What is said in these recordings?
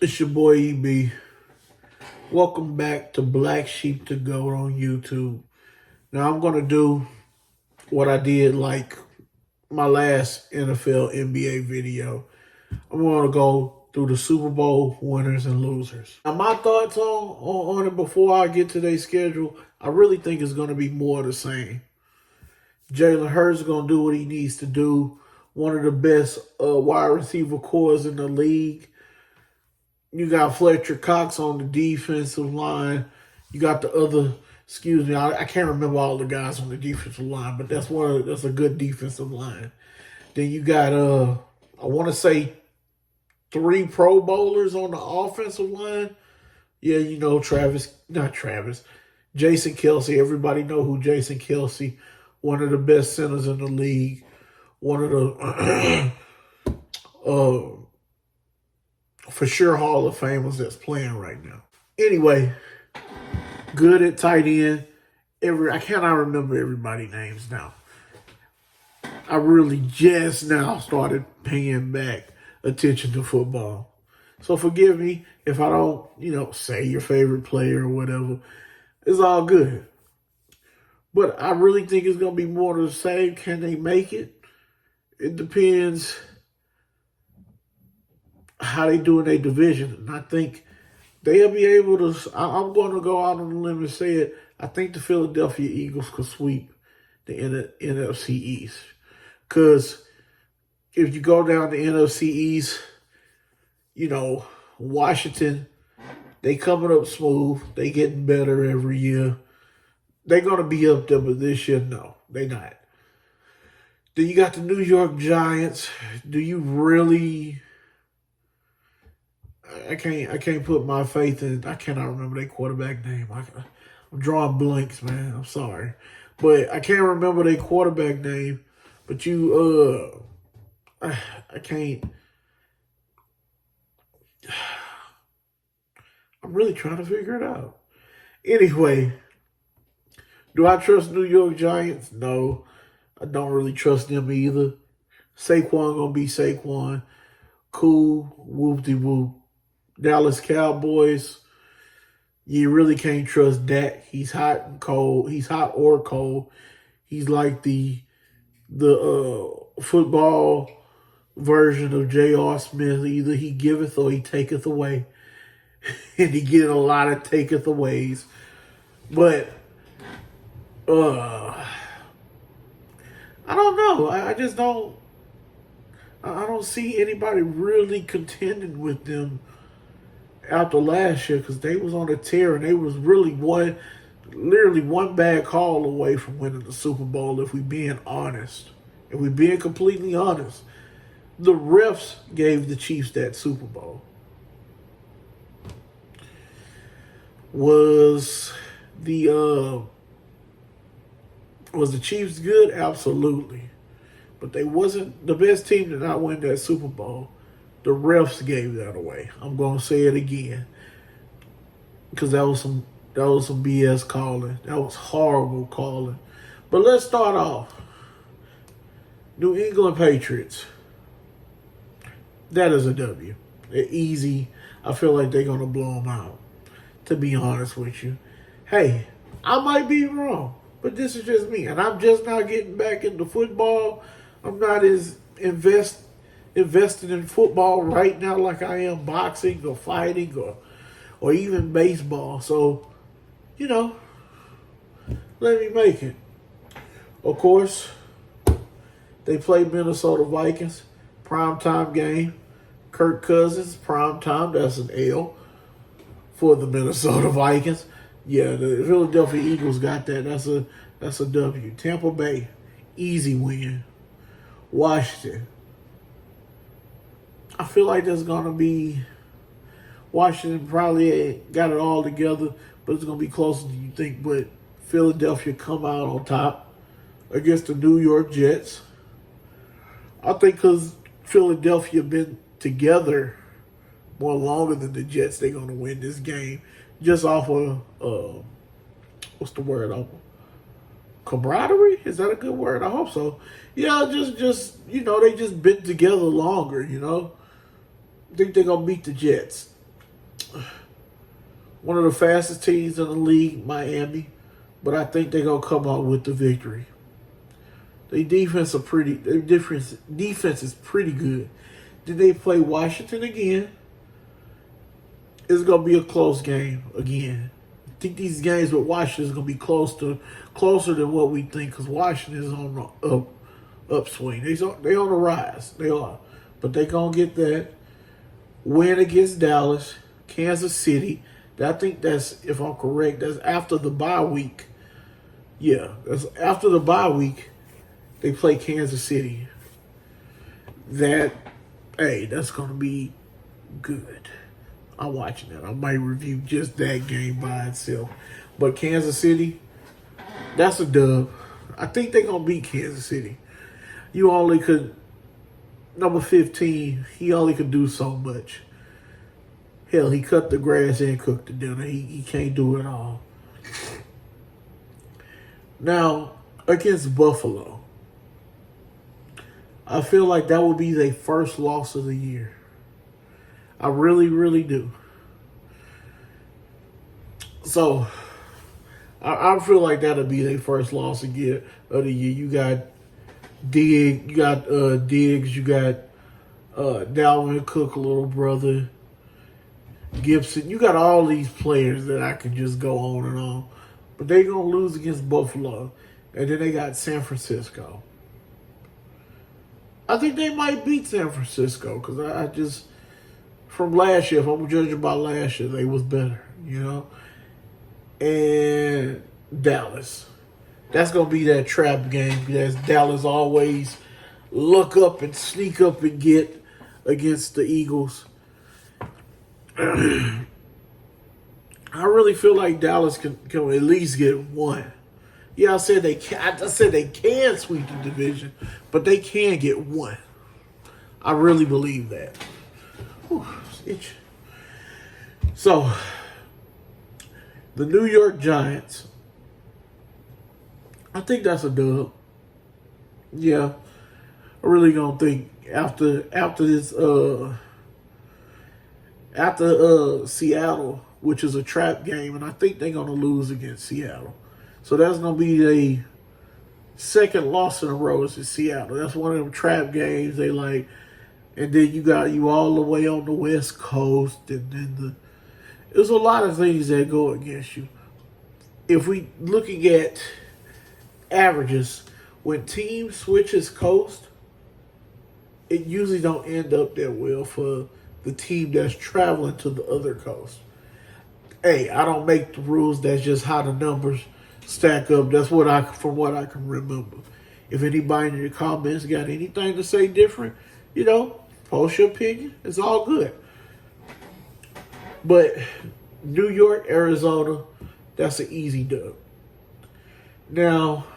It's your boy EB. Welcome back to Black Sheep to Go on YouTube. Now I'm gonna do what I did like my last NFL NBA video. I'm gonna go through the Super Bowl winners and losers. Now my thoughts on it before I get to their schedule, I really think it's gonna be more of the same. Jalen Hurts is gonna do what he needs to do. One of the best wide receiver cores in the league. You got Fletcher Cox on the defensive line. You got the other, excuse me, I can't remember all the guys on the defensive line, but that's a good defensive line. Then you got I want to say three Pro Bowlers on the offensive line. Yeah, not Travis, Jason Kelce. Everybody know who Jason Kelce, one of the best centers in the league, one of the for sure Hall of Famers that's playing right now. Anyway, good at tight end. I cannot remember everybody's names now. I really just now started paying back attention to football. So forgive me if I don't, say your favorite player or whatever. It's all good. But I really think it's going to be more of the same. Can they make it? It depends how they do in their division. And I think they'll be able to. I'm going to go out on a limb and say it. I think the Philadelphia Eagles could sweep the NFC East. Because if you go down the NFC East, Washington, they coming up smooth. They getting better every year. They're going to be up there, but this year, no, they not. Then you got the New York Giants. Do you really? I can't put my faith in. I cannot remember their quarterback name. I'm drawing blanks, man. I'm sorry, but I can't remember their quarterback name. But I can't. I'm really trying to figure it out. Anyway, do I trust New York Giants? No, I don't really trust them either. Saquon gonna be Saquon. Cool, whoop-de-whoop. Dallas Cowboys, you really can't trust Dak. He's hot and cold. He's hot or cold. He's like the football version of J.R. Smith. Either he giveth or he taketh away. And he get a lot of taketh aways. But I don't know. I just don't. I don't see anybody really contending with them after last year because they was on a tear and they was really literally one bad call away from winning the Super Bowl. If we being honest, if we being completely honest, the refs gave the Chiefs that Super Bowl. Was the Chiefs good? Absolutely. But they wasn't the best team to not win that Super Bowl. The refs gave that away. I'm gonna say it again. Because that was some BS calling. That was horrible calling. But let's start off. New England Patriots. That is a W. They're easy. I feel like they're gonna blow them out. To be honest with you. Hey, I might be wrong, but this is just me. And I'm just now getting back into football. I'm not as invested in football right now like I am boxing or fighting or even baseball. So, let me make it. Of course, they play Minnesota Vikings. Primetime game. Kirk Cousins, primetime. That's an L for the Minnesota Vikings. Yeah, the Philadelphia Eagles got that. That's a W. Tampa Bay, easy win. Washington. I feel like there's gonna be Washington probably ain't got it all together, but it's gonna be closer than you think. But Philadelphia come out on top against the New York Jets. I think because Philadelphia been together more longer than the Jets, they're gonna win this game just off of what's the word? Camaraderie? Is that a good word? I hope so. Yeah, just they just been together longer. I think they're gonna beat the Jets. one of the fastest teams in the league, Miami, but I think they're gonna come out with the victory. Their defense is pretty good. Then they play Washington again. It's gonna be a close game again. I think these games with Washington is gonna be closer than what we think, because Washington is on the upswing. They on the rise. They are, but they gonna get that win against Dallas, Kansas City. I think that's, if I'm correct, that's after the bye week. Yeah, that's after the bye week. They play Kansas City. That's going to be good. I'm watching that. I might review just that game by itself. But Kansas City, that's a dub. I think they're going to beat Kansas City. Number 15, he only could do so much. Hell, he cut the grass and cooked the dinner. He can't do it all. Now, against Buffalo, I feel like that would be their first loss of the year. I really, really do. So, I feel like that'll be their first loss of the year. You got Diggs, you got Dalvin Cook, little brother, Gibson. You got all these players that I can just go on and on. But they're going to lose against Buffalo. And then they got San Francisco. I think they might beat San Francisco, because I just, from last year, if I'm judging by last year, they was better, And Dallas. That's going to be that trap game. That's Dallas always look up and sneak up and get against the Eagles. I really feel like Dallas can at least get one. Yeah, I said they can sweep the division, but they can get one. I really believe that. Whew, so, the New York Giants, I think that's a dub. Yeah, I really don't think after Seattle, which is a trap game, and I think they're gonna lose against Seattle. So that's going to be the second loss in a row is in Seattle. That's one of them trap games they like. And then you got you all the way on the West Coast. And then there's a lot of things that go against you. If we looking at averages, when teams switches coast, it usually don't end up that well for the team that's traveling to the other coast. Hey, I don't make the rules. That's just how the numbers stack up. That's from what I can remember. If anybody in your comments got anything to say different, post your opinion. It's all good. But New York, Arizona, that's an easy dub. Now,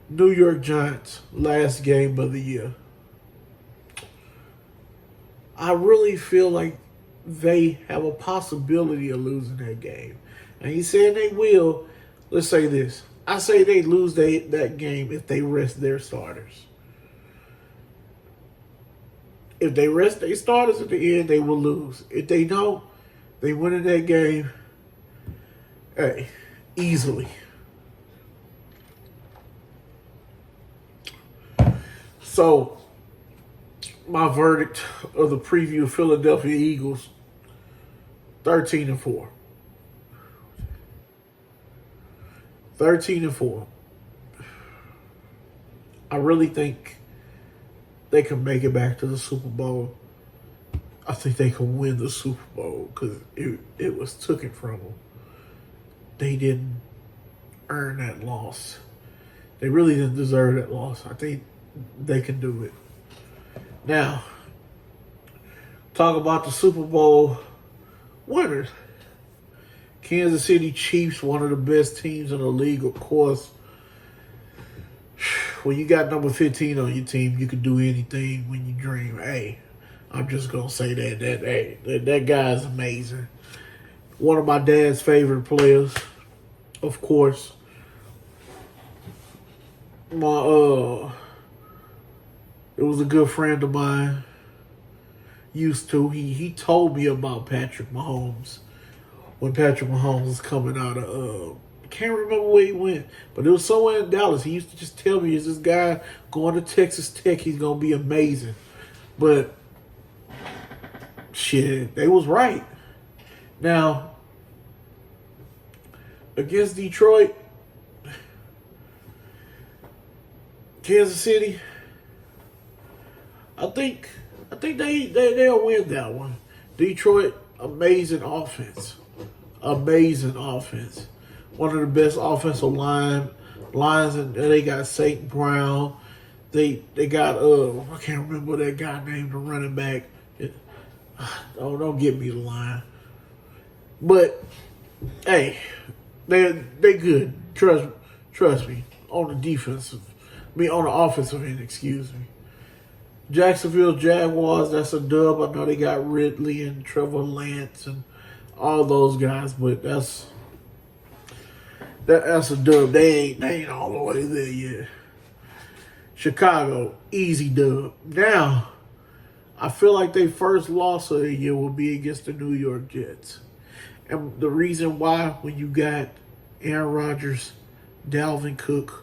New York Giants, last game of the year. I really feel like they have a possibility of losing that game. And he's saying they will. Let's say this. I say they lose that game if they rest their starters. If they rest their starters at the end, they will lose. If they don't, they win in that game, easily. So, my verdict of the preview of Philadelphia Eagles, 13-4. 13-4. I really think they can make it back to the Super Bowl. I think they can win the Super Bowl because it was taken from them. They didn't earn that loss. They really didn't deserve that loss. I think they can do it. Now, talk about the Super Bowl winners. Kansas City Chiefs, one of the best teams in the league, of course. When you got number 15 on your team, you can do anything when you dream. Hey, I'm just going to say that guy's amazing. One of my dad's favorite players, of course. It was a good friend of mine. used to. He told me about Patrick Mahomes when Patrick Mahomes was coming out of I can't remember where he went, but it was somewhere in Dallas. He used to just tell me, "Is this guy going to Texas Tech? He's gonna be amazing." But shit, they was right. Now against Detroit, Kansas City, I think they'll win that one. Detroit, amazing offense. Amazing offense. One of the best offensive lines, and they got St. Brown. They got I can't remember that guy named the running back. Don't get me the line. But hey, they good. Trust me. On the defensive, on the offensive end, excuse me. Jacksonville Jaguars, that's a dub. I know they got Ridley and Trevor Lance and all those guys, but that's a dub. They ain't all the way there yet. Chicago, easy dub. Now, I feel like their first loss of the year will be against the New York Jets. And the reason why, when you got Aaron Rodgers, Dalvin Cook,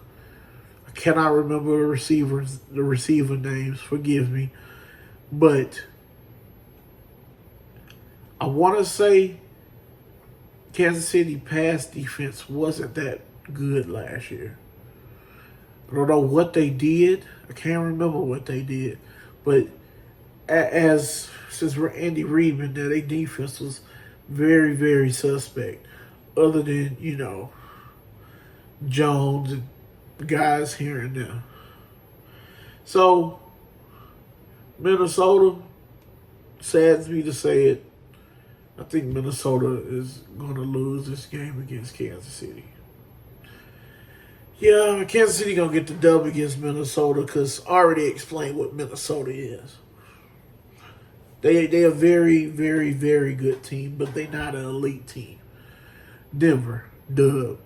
I cannot remember the receiver names, forgive me, but I want to say Kansas City pass defense wasn't that good last year. I don't know what they did. I can't remember what they did. But since we're Andy Reid and their defense was very, very suspect. Other than, Jones and guys here and there. So, Minnesota, saddens me to say it, I think Minnesota is going to lose this game against Kansas City. Yeah, Kansas City going to get the dub against Minnesota because I already explained what Minnesota is. They a very, very, very good team, but they not an elite team. Denver, dub.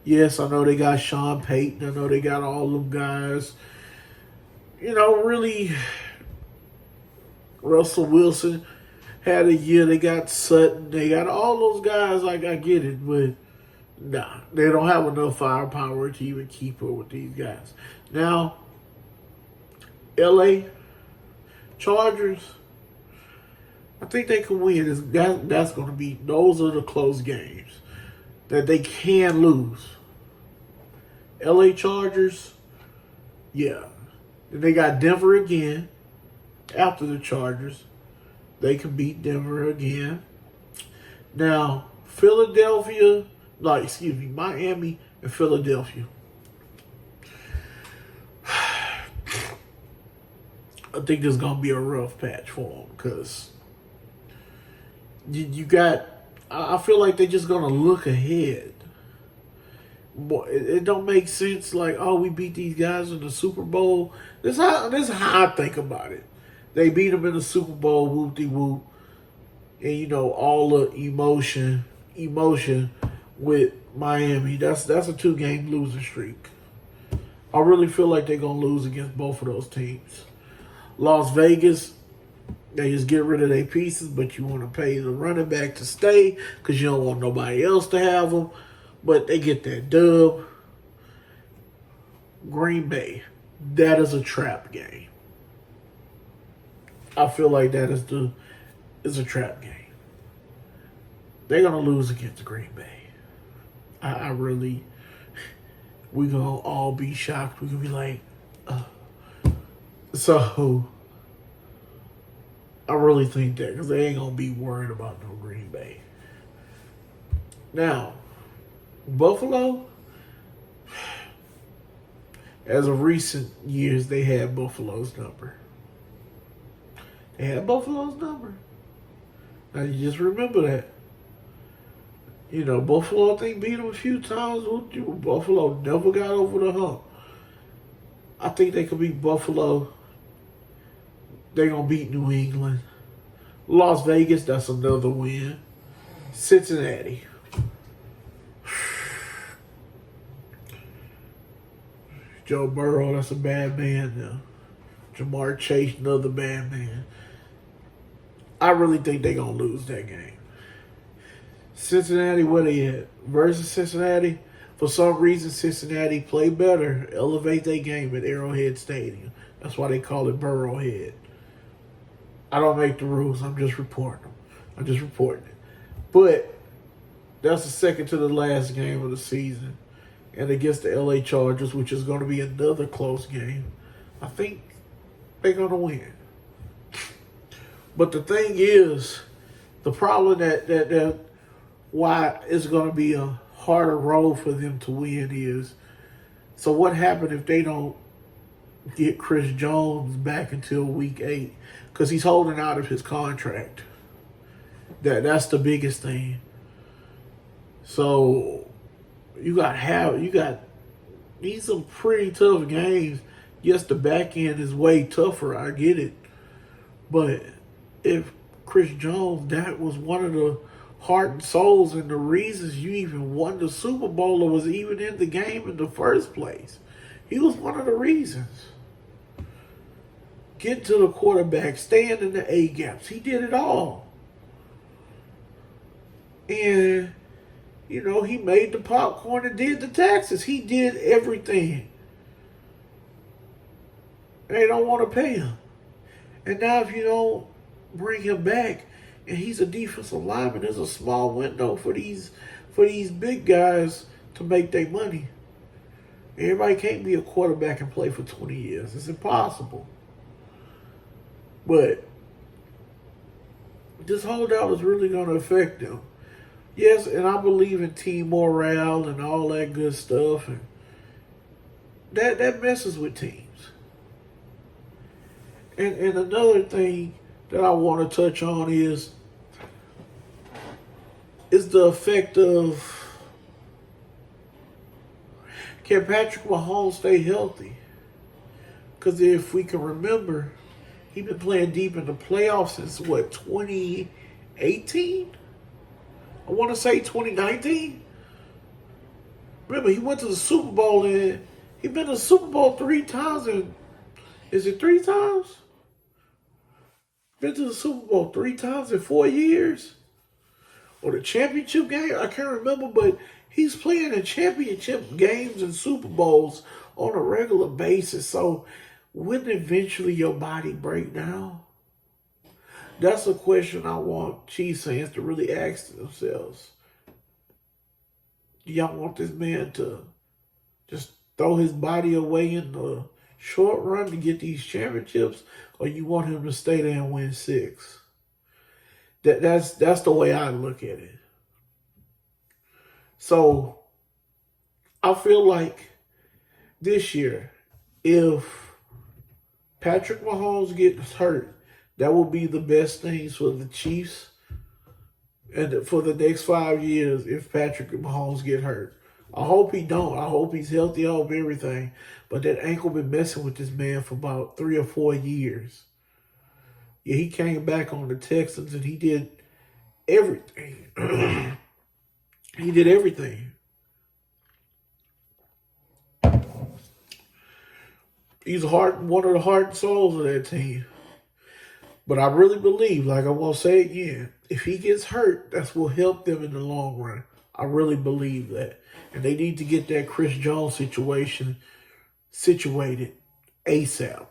Yes, I know they got Sean Payton. I know they got all them guys. Really, Russell Wilson had a year. They got Sutton. They got all those guys. Like, I get it, but nah, they don't have enough firepower to even keep up with these guys. Now, LA Chargers, I think they can win. That's going to be, those are the close games that they can lose. LA Chargers, yeah. Then they got Denver again after the Chargers. They can beat Denver again. Now, Miami and Philadelphia. I think there's going to be a rough patch for them because you got, I feel like they're just going to look ahead. Boy, it don't make sense like, oh, we beat these guys in the Super Bowl. This is how I think about it. They beat them in the Super Bowl, whoop-de-whoop. And, all the emotion with Miami. That's a 2-game losing streak. I really feel like they're going to lose against both of those teams. Las Vegas, they just get rid of their pieces, but you want to pay the running back to stay because you don't want nobody else to have them. But they get that dub. Green Bay, that is a trap game. I feel like that is a trap game. They're going to lose against Green Bay. I really, we're going to all be shocked. We're going to be like, So, I really think that because they ain't going to be worried about no Green Bay. Now, Buffalo, as of recent years, they had Buffalo's number. They had Buffalo's number. Now, you just remember that. Buffalo, I think, beat them a few times. Buffalo never got over the hump. I think they could beat Buffalo. They're going to beat New England. Las Vegas, that's another win. Cincinnati. Joe Burrow, that's a bad man now. Jamar Chase, another bad man. I really think they're going to lose that game. Cincinnati, where they at? Versus Cincinnati. For some reason, Cincinnati play better, elevate their game at Arrowhead Stadium. That's why they call it Burrowhead. I don't make the rules. I'm just reporting them. I'm just reporting it. But that's the second to the last game of the season. And against the LA Chargers, which is going to be another close game, I think they're going to win. But the thing is, the problem that why it's going to be a harder road for them to win is, so what happened if they don't get Chris Jones back until week 8? Because he's holding out of his contract. That's the biggest thing. So these some pretty tough games. Yes, the back end is way tougher. I get it. But if Chris Jones, that was one of the heart and souls and the reasons you even won the Super Bowl or was even in the game in the first place. He was one of the reasons. Get to the quarterback, stand in the A gaps. He did it all. And, he made the popcorn and did the taxes. He did everything. They don't want to pay him. And now if you don't bring him back and he's a defensive lineman, there's a small window for these big guys to make their money. Everybody can't be a quarterback and play for 20 years. It's impossible. But this holdout is really going to affect them. Yes, and I believe in team morale and all that good stuff. And that messes with teams. And another thing that I want to touch on is the effect of, can Patrick Mahomes stay healthy? Because if we can remember, he's been playing deep in the playoffs since, 2018? I want to say 2019. Remember, he went to the Super Bowl and he's been to the Super Bowl 3 times. And is it 3 times? Been to the Super Bowl 3 times in 4 years? Or the championship game? I can't remember, but he's playing in championship games and Super Bowls on a regular basis. So wouldn't eventually your body break down? That's a question I want Chiefs fans to really ask themselves. Do y'all want this man to just throw his body away in the short run to get these championships, or you want him to stay there and win 6? That's the way I look at it. So I feel like this year, if Patrick Mahomes gets hurt, that will be the best things for the Chiefs and for the next 5 years if Patrick Mahomes get hurt. I hope he don't. I hope he's healthy. I hope everything. But that ankle been messing with this man for about 3 or 4 years. Yeah, he came back on the Texans and he did everything. He did everything. He's one of the heart and souls of that team. But I really believe, like I want to say again, if he gets hurt, that's what will help them in the long run. I really believe that. And they need to get that Chris Jones situation situated ASAP.